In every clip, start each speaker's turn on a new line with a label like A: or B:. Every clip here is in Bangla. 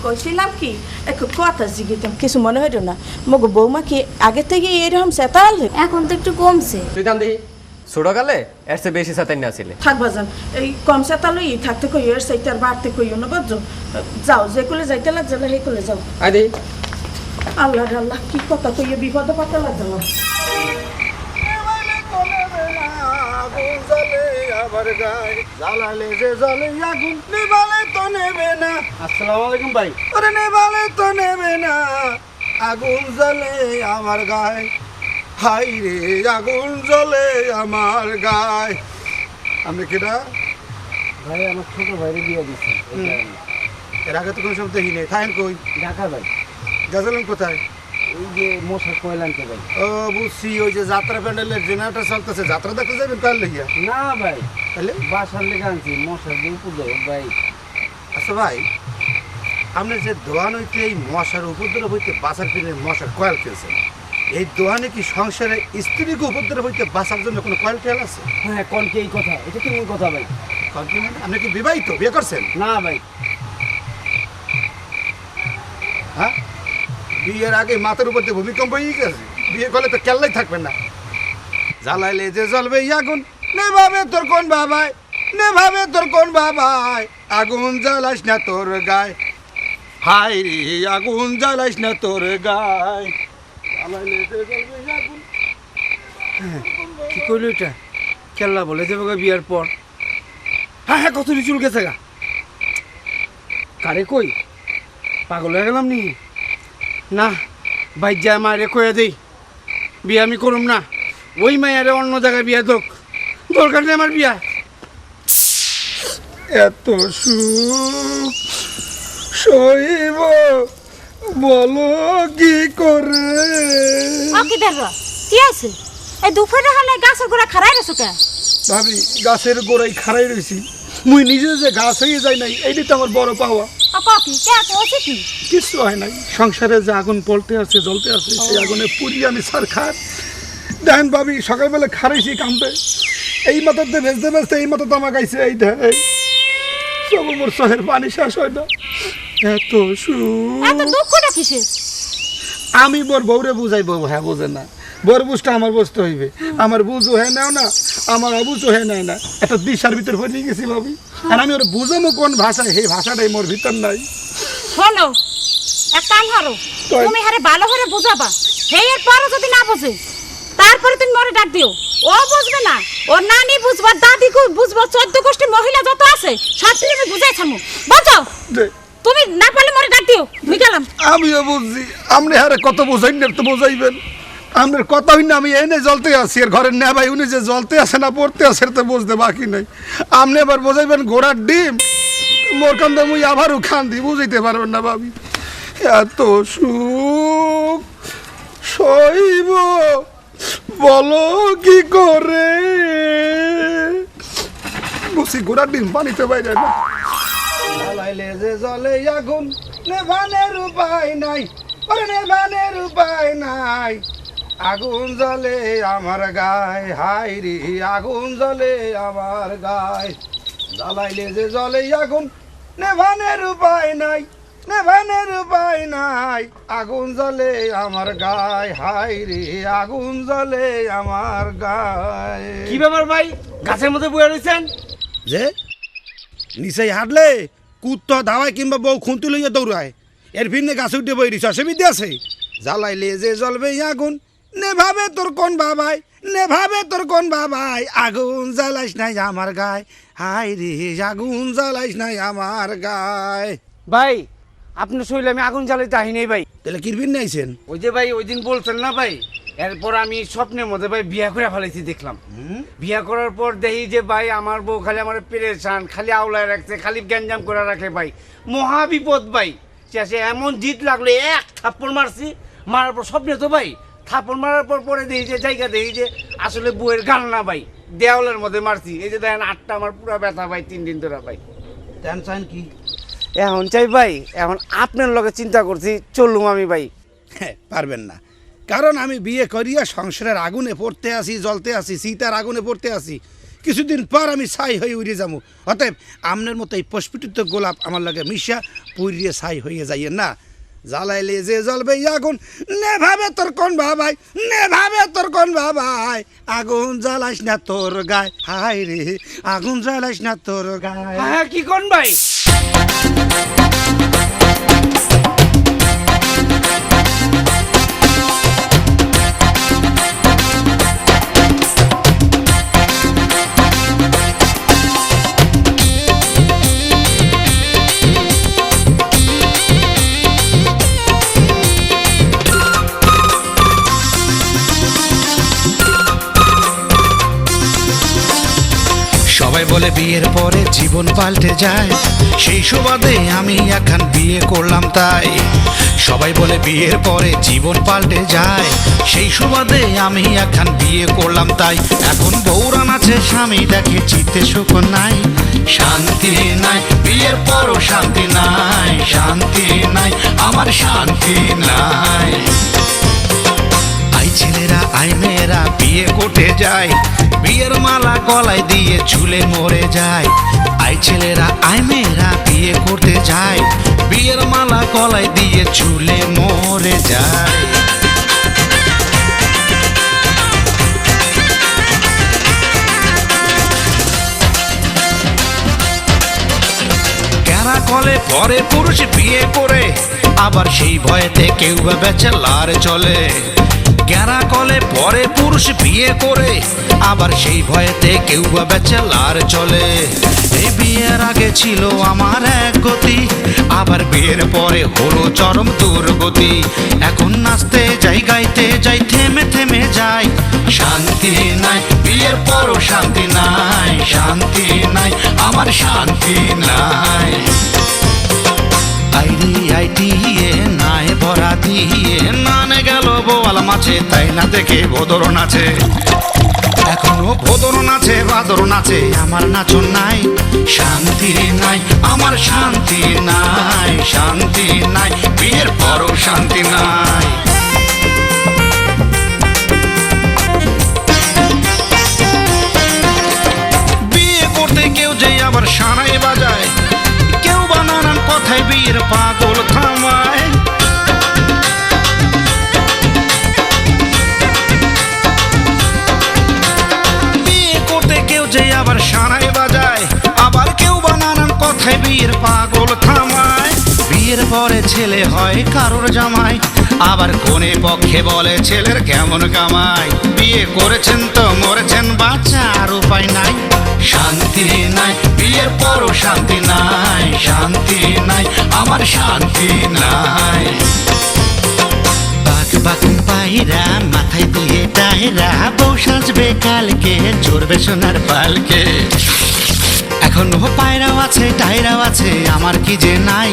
A: কইছিলাম কি একটু কথা জিজ্ঞেতাম কিছু মনে হইল না মগো বৌমা কি আগে থেকে এরকম চেতাল
B: এখন তো একটু কমছে।
C: তুই দাম দেখি ছোটকালে এর চেয়ে বেশি সাতাই না ছিলে।
A: থাক বাজান এই কম চেতালই থাকতে কই এর সাইতে আর বাড়তে কইও না বুঝছো যাও যে কোলে যাইতে লাগছে সেই কোলে যাও।
C: আয় দেখি
A: আল্লাহ আল্লাহ কি কথা কইয়ে বিপদ পাতা লাগছে না।
D: আসসালামু আলাইকুম ভাই। ওরে নেবালে তো নেবে না আগুন জ্বলে আমার গায়ে, হাই রে আগুন জ্বলে আমার গায়ে। আমি কিনা
E: ভাই আমার ছোট ভাইরে বিয়ে দিচ্ছি।
D: এর আগে তো কোনো সময় দেখি নেই। থাকেন কই?
E: ঢাকা ভাই।
D: গেছিলেন কোথায়?
E: ওই যে মশার কয়লানতে ভাই।
D: ও বুঝছি, ওই যে যাত্রা প্যান্ডেলের জেনারেটর চলতেছে, যাত্রা দেখতে যাবেন কার লেগিয়া?
E: না ভাই,
D: তাহলে
E: বাসার লেগে আনছি মশার যে উপদ্রব ভাই।
D: আচ্ছা ভাই, আপনি যে দোয়ান হইতে এই মশার উপদ্রব হইতে বাঁচার জন্য মশার কয়েল খেয়েছেন, এই দোয়ানে কি সংসারে স্ত্রীকে উপদ্রব হইতে বাঁচার জন্য কোনো কয়েল টেল আছে?
E: হ্যাঁ কোন কি এই কথা? এটা কেমন কথা ভাই?
D: কন কি মানে? আপনি কি বিবাহিত, বিয়ে করছেন?
E: না ভাই।
D: হ্যাঁ, বিয়ের আগে মাথার উপর দিয়ে ভূমিকম্প হয়ে গেছে, বিয়ে করলে তো কেল্লাই থাকবেন না। জ্বালাইলে যে জ্বলবে আগুন, নেভাবে তোর কোন বাবাই, নেভাবে তোর কোন বাবাই, আগুন জ্বালাইস না তোর গায়ে, হাই রে আগুন জ্বালাইস না তোর গায়ে, জ্বালাইলে যে জ্বলবে আগুন।
E: কি করলো এটা? কেল্লা বলে যাবে বিয়ার পর। হ্যাঁ হ্যাঁ, কত চুল গেছে গা। কারে কই? পাগল হয়ে গেলাম নি? না ভাই, যা মায়েরে কয়ে দেই বিয়ে আমি করুম না। ওই মায়েরে অন্য জায়গায় বিয়া দোক, দরকার নেই আমার বিয়া।
D: এত সুখ সইব বলো কি করে?
B: কি দেখো কি আছে এই দুপুরে হালে গাছের গোড়া খাড়াই রয়েছে কে?
D: ভাবি, গাছের গোড়ায় খাড়াই রয়েছি, মুই নিজে যে গাছ হয়ে যাই নাই, এইটাই তো আমার বড় পাওয়া।
B: কি কে আছে কি?
D: কিছু হয় নাই, সংসারে যে আগুন পলতে আছে জ্বলতে আছে, সেই আগুনে পুড়ি আমি সার খার। দেখেন ভাবি, সকালবেলা খারাইছি কামতে, এই মাথাতে ভেজতে ভেজতে এই মাথাতে আমার গাইছে, এই দেখ সব মোর চোখের পানি শেষ হয় না। এত সুখ
B: এত দুঃখটা কিসের?
D: আমি বোর বউরে বুঝাইব, হ্যাঁ বোঝে না, বোর বুঝটা আমার বুঝতে হইবে। আমার বুঝও হ্যাঁ নেও না, আমার অবুঝও হ্যাঁ নেয় না, একটা দিশার ভিতর পড়ে গেছি ভাবি। আর আমি ওর বুঝামো কোন ভাষায়, সেই ভাষাটাই মোর ভিতর নাই।
B: শোনো, এক কাম করো, তুমি হারে ভালো করে বুঝাবা, সেই এর পরে যদি না বুঝে তারপরে তুমি মরে ডাক দিও। ও বুঝবে না, ওর নানি বুঝবা, দাদি বুঝবো, 14 গোষ্ঠী মহিলা যত আছে সব তুমি বুঝাই থামো, বুঝছো? তুমি না পারলে মরে ডাক দিও, আমি গেলাম।
D: আমিও বুঝছি, আপনি হারে কত বোঝাইন তো বোঝাইবেন, আপনার কথা হইন আমি এনে জ্বলতে আছি, আর ঘরের না ভাই উনি যে জ্বলতে আসে না পড়তে আসে তো বুঝতে বাকি নাই। আপনি আবার বোঝাইবেন ঘোড়ার ডিম, মোর কান্দা মুই আবারও খান্দি, বুঝাইতে পারবেন না ভাবি। এত সুখ সইব বলো কি করে? বুঝি ঘোড়ার ডিম পানিতে বাইরে না। জ্বালাইলে যে জ্বলে আগুন, নেভানের উপায় নাই, ওরে নেভানের উপায় নাই, আগুন জ্বলে আমার গায়ে, হাই রে আগুন জ্বলে আমার গায়ে। জ্বালাইলে যে জ্বলে আগুন, নেভানের উপায় নাই, নেভানের উপায় নাই, আগুন জ্বলে আমার গায়ে, হাই রে আগুন জ্বলে আমার গায়ে।
E: কি ব্যাপার ভাই, গাছের মধ্যে বয়ে রয়েছেন
D: যে? নিচে হাঁটলে কুত্তা ধাওয়ায় কিংবা বউ খুঁতি লইয়া দৌড়ায়, এর ভিন্ন গাছে উঠে বই দিছে, অসুবিধা আছে? জ্বালাইলে যে জ্বলবে আগুন, নেভাবে তোর কোন বাবাই, নেভাবে তোর কোন বাবাই, আগুন জ্বালাইস নাই আমার গায়ে, হাই রে আগুন জ্বালাইস নাই আমার গায়ে।
E: ভাই? আপনার শরীরে আমি আগুন জ্বালাইতে আহি নেই ভাই।
D: তাহলে কিরবিন নাইছেন?
E: ওই যে ভাই ওই দিন বলছেন না ভাই, এরপর আমি স্বপ্নের মধ্যে ভাই বিয়া করে ফেলাইছি দেখলাম। বিয়া করার পর দেখি যে ভাই আমার বউ খালি আমার পেরেশান, খালি আওলায় রাখছে, খালি গ্যাঞ্জাম করে রাখে ভাই, মহা বিপদ ভাই। সে এমন জিদ লাগলো, এক থাপ্পড় মারছি, মারার পর স্বপ্নে তো ভাই থাপ্পড় মারার পর পরে দেখি যে জায়গা দেখি যে আসলে বউয়ের গাল না ভাই, দেওয়ালের মধ্যে মারছি। এই যে দেখেন আটটা আমার পুরো ব্যথা ভাই, 3 দিন ধরে ভাই।
D: টেনশন কি?
E: এখন চাই ভাই, এখন আপনার লগে চিন্তা করছি, চললুম আমি ভাই।
D: হ্যাঁ, পারবেন না, কারণ আমি বিয়ে করিয়া সংসারের আগুনে পড়তে আসি, জ্বলতে আসি, সীতার আগুনে পড়তে আসি, কিছুদিন পর আমি ছাই হয়ে উড়ে যাবো। অতএব আমনের মতো এই প্রস্ফুটিত গোলাপ আমার লাগে মিশা পুড়িয়ে ছাই হয়ে যাইয়ে না। জ্বালাইলে যে জ্বলবে আগুন, নেভাবে তোর কোন ভাবাই, নেভাবে তোর কোন ভাবাই, আগুন জ্বালাইস না তোর গায়ে, হায় রে আগুন জ্বালাইস না তোর গায়ে।
E: হ্যাঁ কি কোন ভাই?
F: সবাই বলে বিয়ের পরে জীবন পাল্টে যায়, সেই সুবাদে আমি এখন বিয়ে করলাম তাই। সবাই বলে বিয়ের পরে জীবন পাল্টে যায়, সেই সুবাদে আমি এখন বিয়ে করলাম তাই। এখন বউরান আছে, স্বামী দেখে চিত্তে সুখ নাই, শান্তি নাই বিয়ের পরও শান্তি নাই, শান্তি নাই আমার শান্তি নাই। আই ছেলেরা আই মেয়েরা বিয়ে করতে যায়, বিয়ের মালা গলায় দিয়ে ঝুলে মরে যায়। আই ছেলেরা আই মেয়েরা বিয়ে করতে যায়, বিয়ের মালা গলায় দিয়ে ঝুলে মরে যায়। কেরা কলে পরে পুরুষ বিয়ে করে, আবার সেই ভয়েতে কেউ বা ব্যাচেলার চলে। কেরা কলে পরে পুরুষ বিয়ে করে, আবার সেই ভয়েতে কেউ বা ব্যাচেলার চলে। এই বিয়ের আগে ছিল আমার এক গতি, আবার বিয়ের পরে হলো চরম দুর্গতি। এখন নাচতে যাই গাইতে যাই থেমে থেমে যাই, শান্তি নাই বিয়ের পরও শান্তি নাই, শান্তি নাই আমার শান্তি নাই। আইডি আইটিয়ে নাই ভরা দিয়ে নানে গেল বোয়াল মাছে, তাই না দেখে ভোদরন আছে। এখনো ভোদরন আছে বাদরন আছে, আমার নাচন নাই, শান্তি নাই আমার শান্তি নাই, শান্তি নাই বিয়ের পরও শান্তি নাই। বিয়ে করতে কেউ যে আবার সানাই বাজায়, কেউ বা নানান কথায় বিয়ের পাগল থামায়। বিয়ে করতে কেউ যে আবার সানাই বাজায়, আবার কেউ বা নানান কথায় বিয়ের পাগল থামায়। বিয়ের পরে ছেলে হয় কারোর জামাই, আবার কোনে পক্ষে বলে ছেলের কেমন কামাই। বিয়ে করেছেন তো মরেছেন, বাঁচার উপায় নাই, শান্তি নাই বিয়ের পরও শান্তি নাই, শান্তি নাই আমার শান্তি নাই। বাক বাক পায়রা মাথায় দিয়ে টায়রা, বউ সাজবে কালকে চড়বে সোনার পালকে। এখনো পায়রাও আছে টায়রাও আছে, আমার কি যে নাই,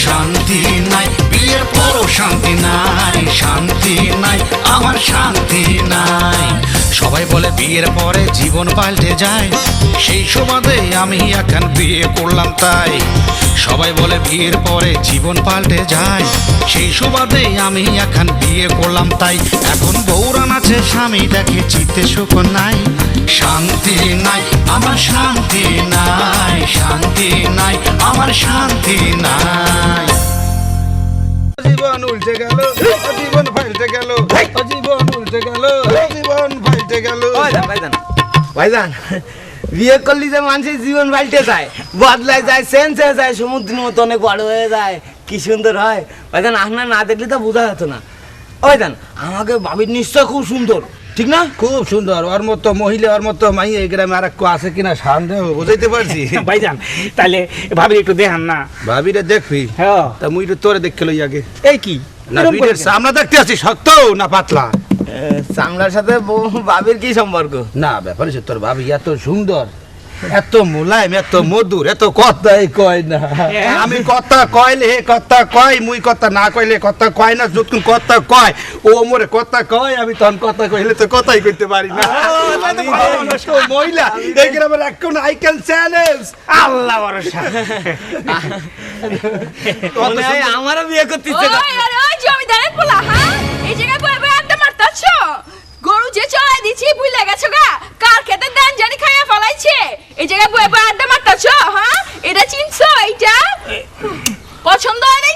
F: শান্তি নাই বিয়ের পরও শান্তি নাই, শান্তি নাই আমার শান্তি নাই। সবাই বলে বিয়ের পরে জীবন পাল্টে যায়, সেই সুবাদে আমি এখন বিয়ে করলাম তাই। সবাই বলে বিয়ের পরে জীবন পাল্টে যায়, সেই সুবাদে আমি এখন বিয়ে করলাম তাই। এখন বউরান আছে, স্বামী দেখে চিত্তে সুখ নাই, শান্তি নাই আমার শান্তি নাই, শান্তি নাই আমার শান্তি নাই।
D: জীবন উল্টে গেল, জীবন পাল্টে গেল, জীবন উল্টে গেল, জীবন পাল্টে গেল।
G: ভাইজান বিয়ে করলি যে মানুষের জীবন পাল্টে যায়, বদলায় যায়, চেঞ্জ হয়ে যায়, সমুদ্রের মতো অনেক বড় হয়ে যায়, কি সুন্দর হয়। ভাইজান আপনার না দেখলে তো বোঝা যেত না। ভাইজান আমাকে ভাবির নিশ্চয় খুব সুন্দর, ঠিক না?
D: খুব সুন্দর, ওর মতো মহিলা, ওর মতো মাই এই গ্রামে আর কেউ আছে কিনা সন্দেহ বুঝাইতে পারছি।
E: ভাইজান তাহলে ভাবি একটু দেখান না।
D: ভাবিরে দেখবি?
E: হ্যাঁ।
D: তা মুই তো তোরে দেখে লই আগে।
E: এই কি
D: না ভিডিওর সামনে দেখতে আছি, শক্ত না পাতলা?
G: চামড়ার সাথে ভাবির কি সম্পর্ক?
D: না ব্যাপার হচ্ছে তোর ভাবি এত সুন্দর, এত মোলায়েম, এত মধুর, এত কথাই কয় না। আমি কথা কইলে কথা কয়, মুই কথা না কইলে কথা কয় না। যতক্ষণ কথা কয় ও মোরে কথা কয়, আমি তখন কথা কইলে তো কথাই কইতে পারি না। মহিলা এই গ্রামের এখন আইকেল চ্যালেঞ্জ, আল্লাহ ভরসা।
G: মনে হয় আমারও বিয়ে করতে ইচ্ছে করে।
H: ওই আরে ওই জমিদারের পোলা, হ্যাঁ এই জায়গায় বয়ে বয়ে আড্ডা মারতাছ, গরু যে চড়াই দিছি বুইলা গেছো গা, কার খেতে দেন জানি খাইয়া ফলাইছি। হয়েছে? এই জায়গায় বয়ে বয়ে আড্ডা মারতেছ, হ্যাঁ? এটা চিনছো? এইটা পছন্দ হয় নাই?